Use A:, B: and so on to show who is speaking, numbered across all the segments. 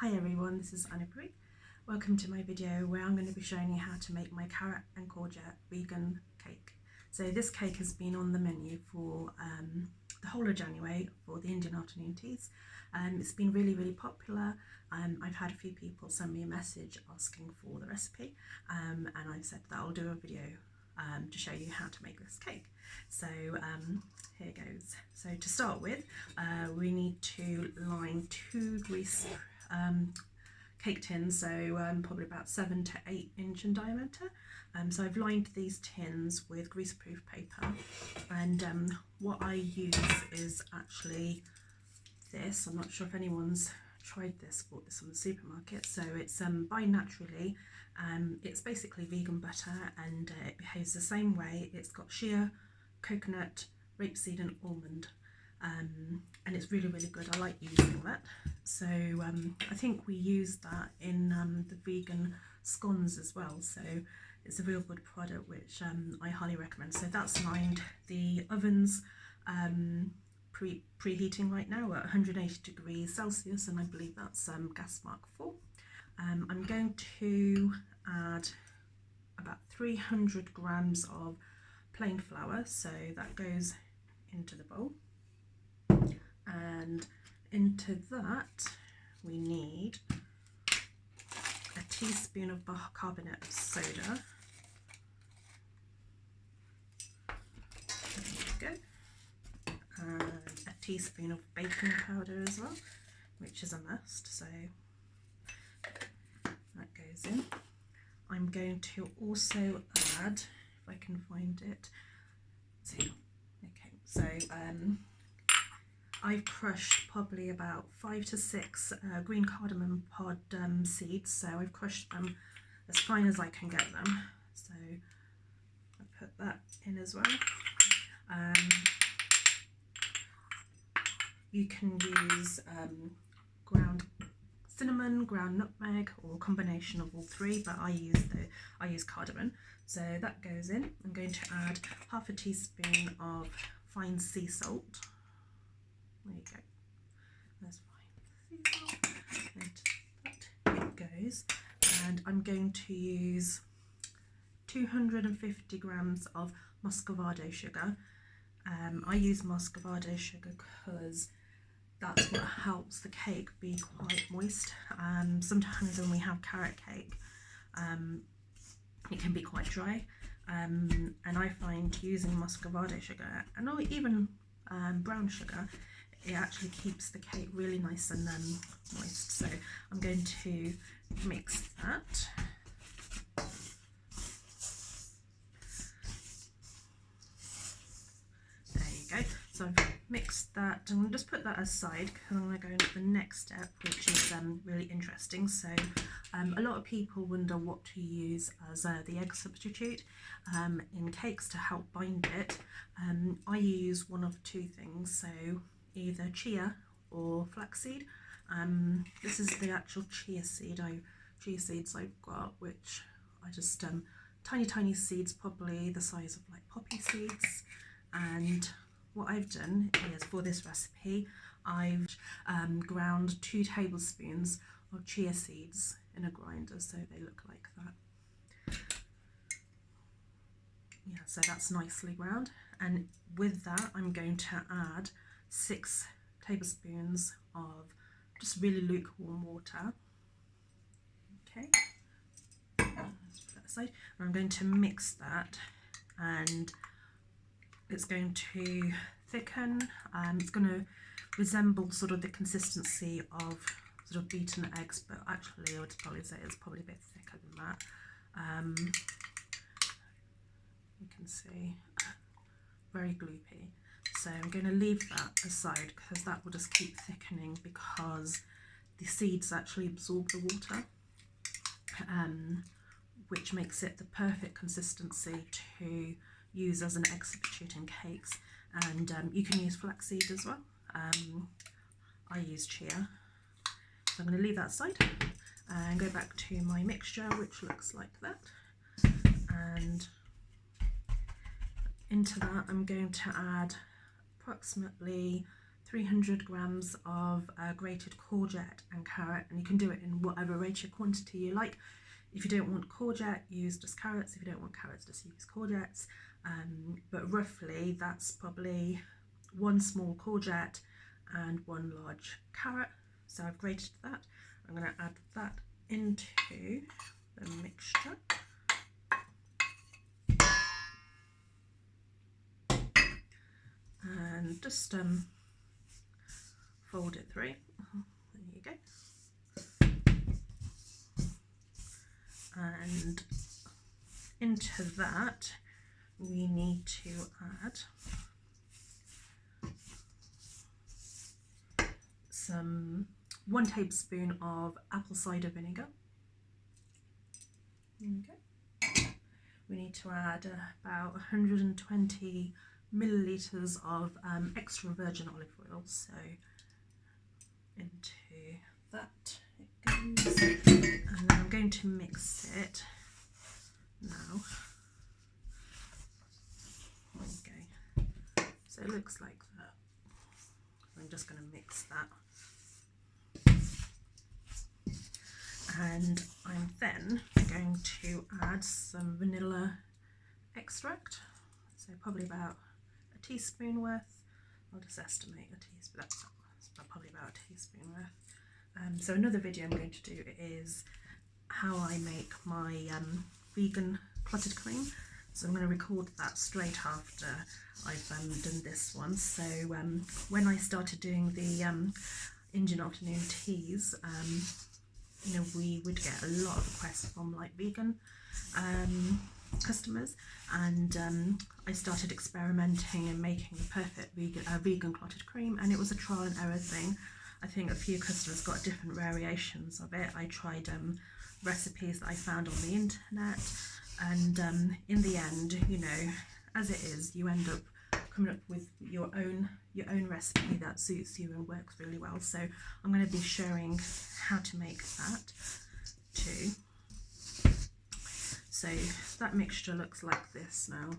A: Hi everyone, this is Anupri. Welcome to my video where I'm going to be showing you how to make my carrot and courgette vegan cake. So this cake has been on the menu for the whole of January for the Indian afternoon teas. It's been really popular. I've had a few people send me a message asking for the recipe and I've said that I'll do a video to show you how to make this cake. So here goes. So to start with, we need to line 2 grease cake tins, so probably about 7 to 8 inch in diameter. So I've lined these tins with greaseproof paper, and what I use is actually this. I'm not sure if anyone's tried this, bought this from the supermarket. So it's by Naturally. It's basically vegan butter, and it behaves the same way. It's got shea, coconut, rapeseed and almond, and it's really good. I like using that. So I think we use that in the vegan scones as well, so it's a real good product which I highly recommend. So that's lined. The oven's preheating right now at 180 degrees Celsius, and I believe that's gas mark 4. I'm going to add about 300 grams of plain flour, so that goes into the bowl, and into that we need a teaspoon of bicarbonate of soda. There we go. And a teaspoon of baking powder as well, which is a must, so that goes in. I'm going to also add, if I can find it, I've crushed probably about 5 to 6 green cardamom pod seeds, so I've crushed them as fine as I can get them. So I put that in as well. You can use ground cinnamon, ground nutmeg, or a combination of all 3, but I use cardamom. So that goes in. I'm going to add half a teaspoon of fine sea salt. There you go. That's fine sea salt. And that it goes. And I'm going to use 250 grams of muscovado sugar. I use muscovado sugar because that's what helps the cake be quite moist. Sometimes when we have carrot cake, it can be quite dry, and I find using muscovado sugar, and even brown sugar, it actually keeps the cake really nice and moist. So I'm going to mix that. There you go. So I've mixed that. I'm going to just put that aside because I'm going to go into the next step, which is really interesting. So a lot of people wonder what to use as the egg substitute in cakes to help bind it. I use one of 2 things, so either chia or flaxseed. This is the actual chia seeds I've got, which I just tiny seeds, probably the size of like poppy seeds. And what I've done is, for this recipe, I've ground 2 tablespoons of chia seeds in a grinder, so they look like that. Yeah, so that's nicely ground. And with that, I'm going to add 6 tablespoons of just really lukewarm water. Okay, let's put that aside. And I'm going to mix that, and it's going to thicken. It's going to resemble sort of the consistency of sort of beaten eggs, but actually I would probably say it's probably a bit thicker than that. You can see, very gloopy. So I'm going to leave that aside because that will just keep thickening, because the seeds actually absorb the water, which makes it the perfect consistency to use as an egg substitute in cakes. And you can use flaxseed as well. I use chia. So I'm going to leave that aside and go back to my mixture, which looks like that. And into that I'm going to add approximately 300 grams of grated courgette and carrot, and you can do it in whatever ratio quantity you like. If you don't want courgette, use just carrots. If you don't want carrots, just use courgettes. But roughly that's probably 1 small courgette and 1 large carrot. So I've grated that. I'm going to add that into the mixture. And just fold it through. There you go. And into that we need to add some 1 tablespoon of apple cider vinegar. Okay. We need to add about 120 millilitres of extra virgin olive oil. So into that it goes, and then I'm going to mix it now. Okay, so it looks like that. I'm just going to mix that, and I'm then going to add some vanilla extract, so probably about a teaspoon worth. I'll just estimate a teaspoon, that's probably about a teaspoon worth. So another video I'm going to do is how I make my vegan clotted cream. So I'm going to record that straight after I've done this one. So when I started doing the Indian afternoon teas, you know, we would get a lot of requests from like vegan customers, and I started experimenting and making the perfect vegan clotted cream, and it was a trial and error thing. I think a few customers got different variations of it. I tried recipes that I found on the internet, and in the end, you know, as it is, you end up coming up with your own recipe that suits you and works really well. So I'm going to be showing how to make that too. So that mixture looks like this now.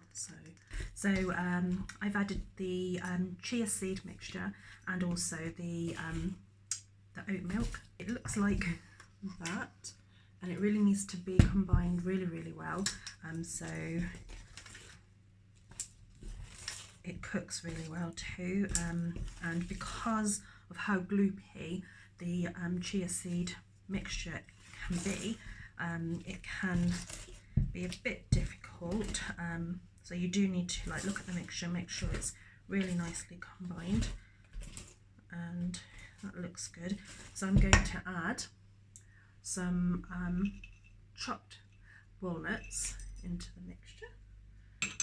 A: So I've added the chia seed mixture and also the oat milk. It looks like that, and it really needs to be combined really well. So it cooks really well too, and because of how gloopy the chia seed mixture can be, it can be a bit difficult, so you do need to like look at the mixture, make sure it's really nicely combined, and that looks good. So I'm going to add some chopped walnuts into the mixture,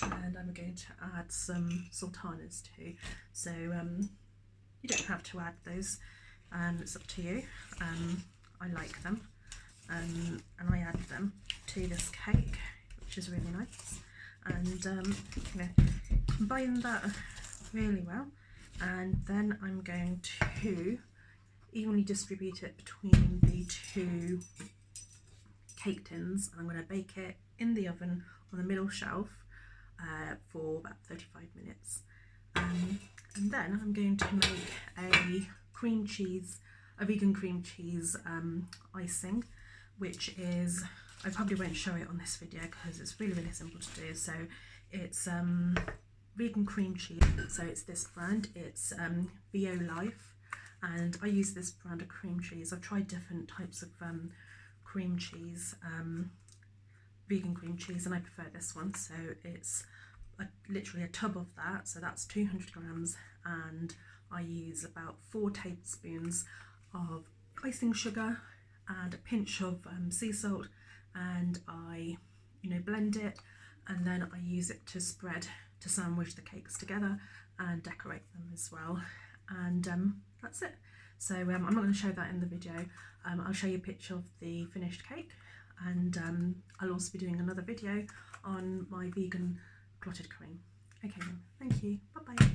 A: and I'm going to add some sultanas too. So you don't have to add those, it's up to you. I like them, and I add them to this cake, which is really nice, and you know, combine that really well, and then I'm going to evenly distribute it between the 2 cake tins, and I'm going to bake it in the oven on the middle shelf for about 35 minutes, and then I'm going to make a vegan cream cheese icing, which is, I probably won't show it on this video because it's really simple to do. So it's vegan cream cheese, so it's this brand, it's 𝒕𝒍𝒐𝒖𝒓, and I use this brand of cream cheese. I've tried different types of cream cheese, vegan cream cheese, and I prefer this one. So it's literally a tub of that, so that's 200 grams, and I use about 4 tablespoons of icing sugar and a pinch of sea salt, and I, you know, blend it, and then I use it to sandwich the cakes together and decorate them as well, and that's it. So I'm not going to show that in the video. I'll show you a picture of the finished cake, and I'll also be doing another video on my vegan clotted cream. Okay then, thank you, bye bye.